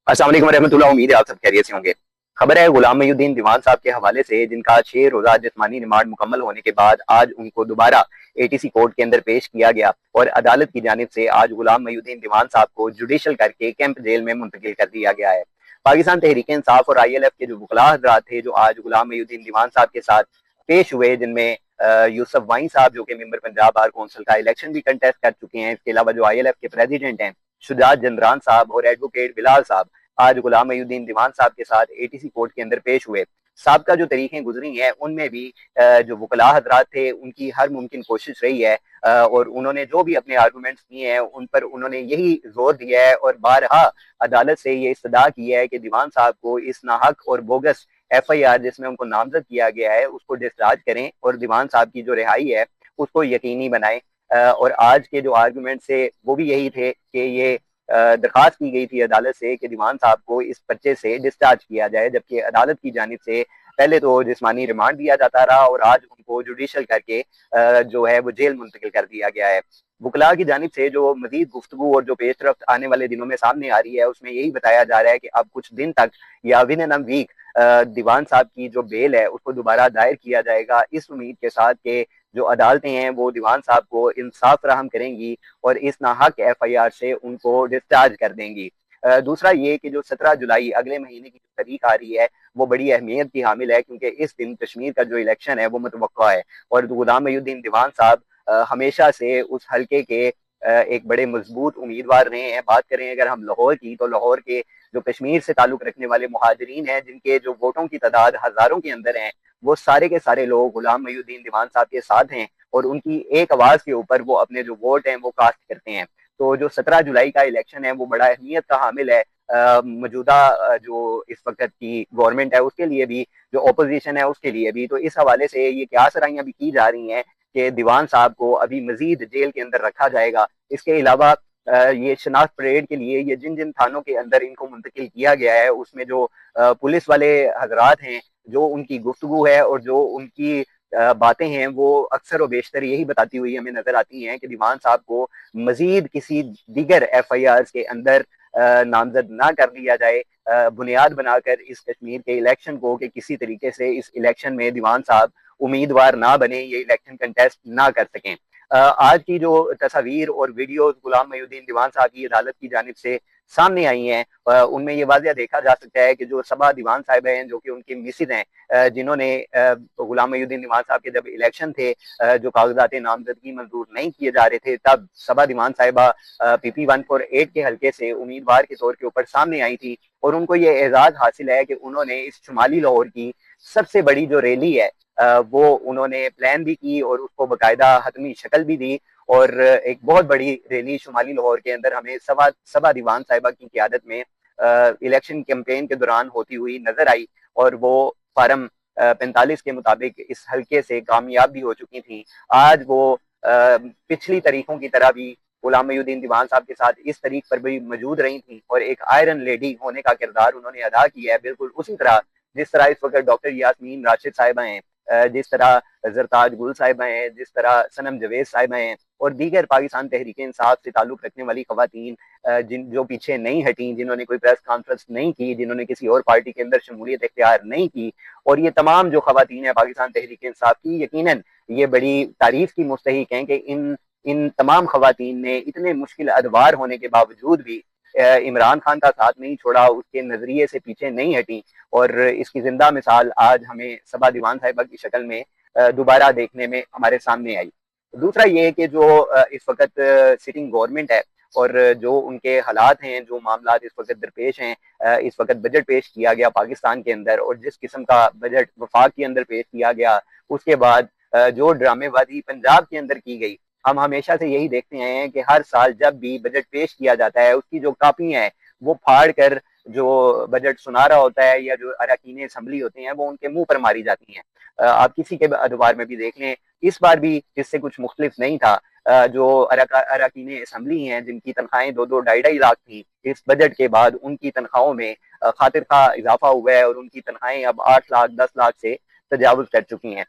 अस्सलाम वालेकुम रहमतुल्लाह। उम्मीद है आप सब खैरियत से होंगे। खबर है गुलाम मोहिउद्दीन दीवान साहब के हवाले से, जिनका 6 रोजा जिस्मानी रिमांड मुकम्मल होने के बाद आज उनको दोबारा एटीसी कोर्ट के अंदर पेश किया गया और अदालत की जानिब से आज गुलाम मोहिउद्दीन दीवान साहब को जुडिशल करके कैंप जेल में मुंतकिल कर दिया गया है। पाकिस्तान तहरीक इंसाफ और ILF के जो वकला हजरात थे जो आज गुलाम मोहिउद्दीन दीवान साहब के साथ पेश हुए, जिनमें यूसुफ वाई साहब जो कि मेंबर पंजाब बार कौंसिल का इलेक्शन भी कंटेस्ट कर चुके हैं, इसके अलावा जो ILF के प्रेसिडेंट हैं शुजात जंदरान साहब और एडवोकेट बिलाल साहब आज गुलाम मोहिउद्दीन दीवान साहब के साथ एटीसी कोर्ट के अंदर पेश हुए। साहब का जो तरीकें गुजरी हैं उनमें भी जो वकला हजरात थे उनकी हर मुमकिन कोशिश रही है और उन्होंने जो भी अपने आर्गूमेंट्स किए हैं उन पर उन्होंने यही जोर दिया है और बारहा अदालत से ये इस्तदा की है कि दीवान साहब को इस नाहक और बोगस FIR जिसमें उनको नामजद किया गया है उसको डिस्चार्ज करें और दीवान साहब की जो रिहाई है उसको यकीनी बनाएं। और आज के जो आर्गूमेंट थे वो भी यही थे कि ये दरखास्त की गई थी अदालत से कि दीवान साहब को इस पर्चे से डिस्चार्ज किया जाए, जबकि अदालत की जानिब से पहले तो जिस्मानी रिमांड दिया जाता रहा और आज उनको जुडिशल करके जो है वो जेल मुंतकिल कर दिया गया है। वकला की जानिब से जो मजीद गुफ्तगू और जो पेशरफ्त आने वाले दिनों में सामने आ रही है उसमें यही बताया जा रहा है कि अब कुछ दिन तक या विद इन अ वीक दीवान साहब की जो बेल है उसको दोबारा दायर किया जाएगा, इस उम्मीद के साथ कि जो अदालतें हैं वो दीवान साहब को इंसाफ फराहम करेंगी और इस नाहक FIR से उनको डिस्चार्ज कर देंगी। दूसरा ये कि जो 17 जुलाई अगले महीने की जो तारीख आ रही है वो बड़ी अहमियत की हामिल है, क्योंकि इस दिन कश्मीर का जो इलेक्शन है वो मुतवक्का है और गुलाम मोहिउद्दीन दीवान साहब हमेशा से उस हल्के के एक बड़े मजबूत उम्मीदवार रहे हैं। बात करें अगर हम लाहौर की, तो लाहौर के जो कश्मीर से ताल्लुक रखने वाले मुहाजिरीन हैं जिनके जो वोटों की तादाद हजारों के अंदर है, वो सारे के सारे लोग गुलाम मोहिउद्दीन दीवान साहब के साथ हैं और उनकी एक आवाज के ऊपर वो अपने जो वोट हैं वो कास्ट करते हैं। तो जो 17 जुलाई का इलेक्शन है वो बड़ा अहमियत का हामिल है मौजूदा जो इस वक्त की गवर्नमेंट है उसके लिए भी, जो अपोजिशन है उसके लिए भी। तो इस हवाले से ये क्या सराहियां भी की जा रही हैं कि दीवान साहब को अभी मजीद जेल के अंदर रखा जाएगा। इसके अलावा ये शनाख्त परेड के लिए ये जिन जिन थानों के अंदर इनको मुंतकिल किया गया है उसमें जो पुलिस वाले हजरात हैं, जो उनकी गुफ्तगू है और जो उनकी बातें हैं वो अक्सर और बेशतर यही बताती हुई हमें नजर आती हैं कि दीवान साहब को मजीद किसी दीगर FIR के अंदर नामजद ना कर लिया जाए, बुनियाद बनाकर इस कश्मीर के इलेक्शन को कि किसी तरीके से इस इलेक्शन में दीवान साहब उम्मीदवार ना बने, ये इलेक्शन कंटेस्ट ना कर सकें। आज की जो तस्वीर और वीडियोस गुलाम मोहिउद्दीन दीवान साहब की अदालत की जानिब से सामने आई हैं उनमें ये वाज़ह देखा जा सकता है कि जो सबा दीवान साहब हैं जो कि उनकी मिसिज हैं, जिन्होंने गुलाम मोहिउद्दीन दीवान साहब के जब इलेक्शन थे जो कागजात नामजदगी मंजूर नहीं किए जा रहे थे, तब सबा दीवान साहिबा PP 148 के हल्के से उम्मीदवार के तौर के ऊपर सामने आई थी और उनको ये एजाज हासिल है कि उन्होंने इस शुमाली लाहौर की सबसे बड़ी जो रैली है वो उन्होंने प्लान भी की और उसको बाकायदा हतमी शक्ल भी दी और एक बहुत बड़ी रैली शुमाली लाहौर के अंदर हमें सबा दीवान साहिबा की क़यादत में इलेक्शन कैंपेन के दौरान होती हुई नजर आई और वो फार्म 45 के मुताबिक इस हल्के से कामयाब भी हो चुकी थी। आज वो पिछली तारीखों की तरह भी गुलाम मोहिउद्दीन दीवान साहब के साथ इस तारीख पर भी मौजूद रही थी और एक आयरन लेडी होने का किरदार उन्होंने अदा किया है, बिल्कुल उसी तरह जिस तरह इस वक्त डॉक्टर यास्मीन राशिद साहिबा हैं, जिस तरह जरताज गुल साहिबा हैं, जिस तरह सनम जवेद साहिबा हैं और दीगर पाकिस्तान तहरीक इंसाफ से ताल्लुक रखने वाली खवातीन जिन जो पीछे नहीं हटी, जिन्होंने कोई प्रेस कॉन्फ्रेंस नहीं की, जिन्होंने किसी और पार्टी के अंदर शमूलियत इख्तियार नहीं की, और ये तमाम जो खवातीन है पाकिस्तान तहरीक इंसाफ की, यकीनन ये बड़ी तारीफ की मुस्तहिक हैं कि इन इन तमाम खवातीन ने इतने मुश्किल अदवार होने के बावजूद भी इमरान खान का साथ नहीं छोड़ा, उसके नजरिए से पीछे नहीं हटी और इसकी जिंदा मिसाल आज हमें सबा दीवान साहिबा की शक्ल में दोबारा देखने में हमारे सामने आई। दूसरा ये कि जो इस वक्त सिटिंग गवर्नमेंट है और जो उनके हालात हैं, जो मामला इस वक्त दरपेश हैं, इस वक्त बजट पेश किया गया पाकिस्तान के अंदर और जिस किस्म का बजट वफाक के अंदर पेश किया गया, उसके बाद जो ड्रामेबाजी पंजाब के अंदर की गई, हम हमेशा से यही देखते आए हैं कि हर साल जब भी बजट पेश किया जाता है उसकी जो कापियां हैं वो फाड़ कर जो बजट सुना रहा होता है या जो अरकान असम्बली होते हैं वो उनके मुंह पर मारी जाती हैं। आप किसी के अखबार में भी देख लें, इस बार भी इससे कुछ मुख्तलिफ नहीं था। जो अरकान असम्बली हैं जिनकी तनख्वाहें 2-2 ढाई-ढाई लाख थी, इस बजट के बाद उनकी तनख्वाहों में खातिर खा इजाफा हुआ है और उनकी तनख्वाहें अब 8 लाख 10 लाख से तजावुज कर चुकी हैं।